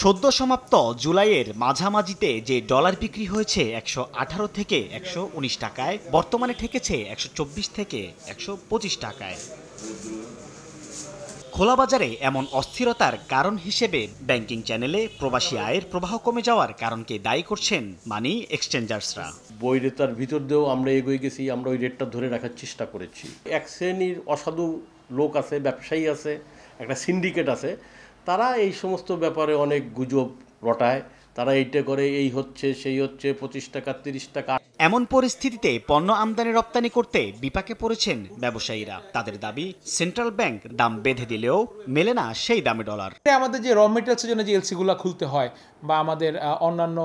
সদ্য সমাপ্ত জুলাইয়ের মাঝামাঝিতে যে ডলার বিক্রি হয়েছে 118 থেকে 119 টাকায়, বর্তমানে ঠেকেছে 124 থেকে 125 টাকায়। খোলা বাজারে এমন অস্থিরতার কারণ হিসেবে ব্যাংকিং চ্যানেলে প্রবাসী আয়ের প্রবাহ কমে যাওয়ার কারণকে দায়ী করছেন মানি এক্সচেঞ্জার্সরা। বই রেতার ভিতর দিয়েও আমরা এগিয়ে গেছি, আমরা ওই রেটটা ধরে রাখার চেষ্টা করেছি। এক শ্রেণীর অসাধু লোক আছে, ব্যবসায়ী আছে, একটা সিন্ডিকেট আছে, তারা এই সমস্ত ব্যাপারে অনেক গুজব রটায়। তারা এইটা করে, এই হচ্ছে সেই হচ্ছে, 25 টাকা 30 টাকা। এমন পরিস্থিতিতে পণ্য আমদানি রপ্তানি করতে বিপাকে পড়েছেন ব্যবসায়ীরা। তাদের দাবি, সেন্ট্রাল ব্যাংক দাম বেঁধে দিলেও মেলে না সেই দামে ডলার। আমাদের যে র মেটেরিয়ালসের জন্য যে এলসিগুলো খুলতে হয় বা আমাদের অন্যান্য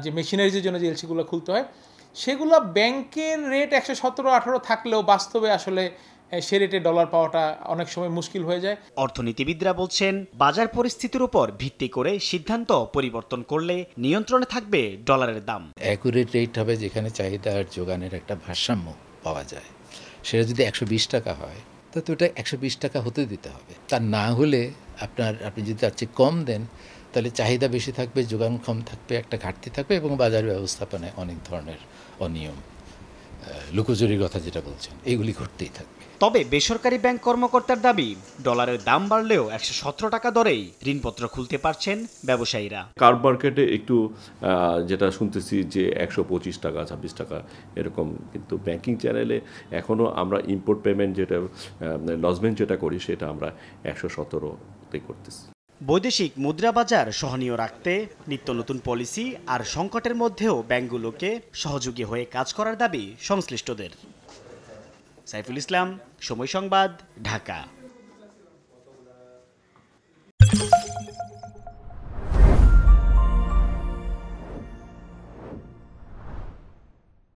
যে মেশিনারিজের জন্য যে এলসিগুলো খুলতে হয়, সেগুলো ব্যাংকের রেট 117-18 থাকলেও বাস্তবে আসলে সে রেটে ডলার পাওয়াটা অনেক সময় মুশকিল হয়ে যায়। অর্থনীতিবিদরা বলছেন, বাজার পরিস্থিতির উপর ভিত্তি করে সিদ্ধান্ত পরিবর্তন করলে নিয়ন্ত্রণে থাকবে ডলারের দাম। অ্যাকুরেট রেট হবে যেখানে চাহিদা আর যোগানের একটা ভারসাম্য পাওয়া যায়। সেটা যদি 120 টাকা হয়, তো ওটা 120 টাকা হতে দিতে হবে। তা না হলে আপনি যদি তার চেয়ে কম দেন, তাহলে চাহিদা বেশি থাকবে, যোগান কম থাকবে, একটা ঘাটতি থাকবে এবং বাজার ব্যবস্থাপনায় অনেক ধরনের অনিয়ম, লুকোচুরির কথা যেটা বলছেন, এইগুলি ঘটতেই থাকবে। তবে বেসরকারি ব্যাংক কর্মকর্তার দাবি, ডলারের দাম বাড়লেও 117 টাকা দরেই ঋণপত্র খুলতে পারছেন ব্যবসায়ীরা। কার মার্কেটে একটু যেটা শুনতেছি যে 125 টাকা 26 টাকা এরকম, কিন্তু ব্যাংকিং চ্যানেলে এখনও আমরা ইম্পোর্ট পেমেন্ট যেটা লজমেন্ট যেটা করি সেটা আমরা 117তে করতেছি। বৈদেশিক মুদ্রা বাজার সহনীয় রাখতে নিত্য নতুন পলিসি আর সংকটের মধ্যেও ব্যাংকগুলোকে সহযোগী হয়ে কাজ করার দাবি সংশ্লিষ্টদের। সাইফুল ইসলাম, সময় সংবাদ, ঢাকা।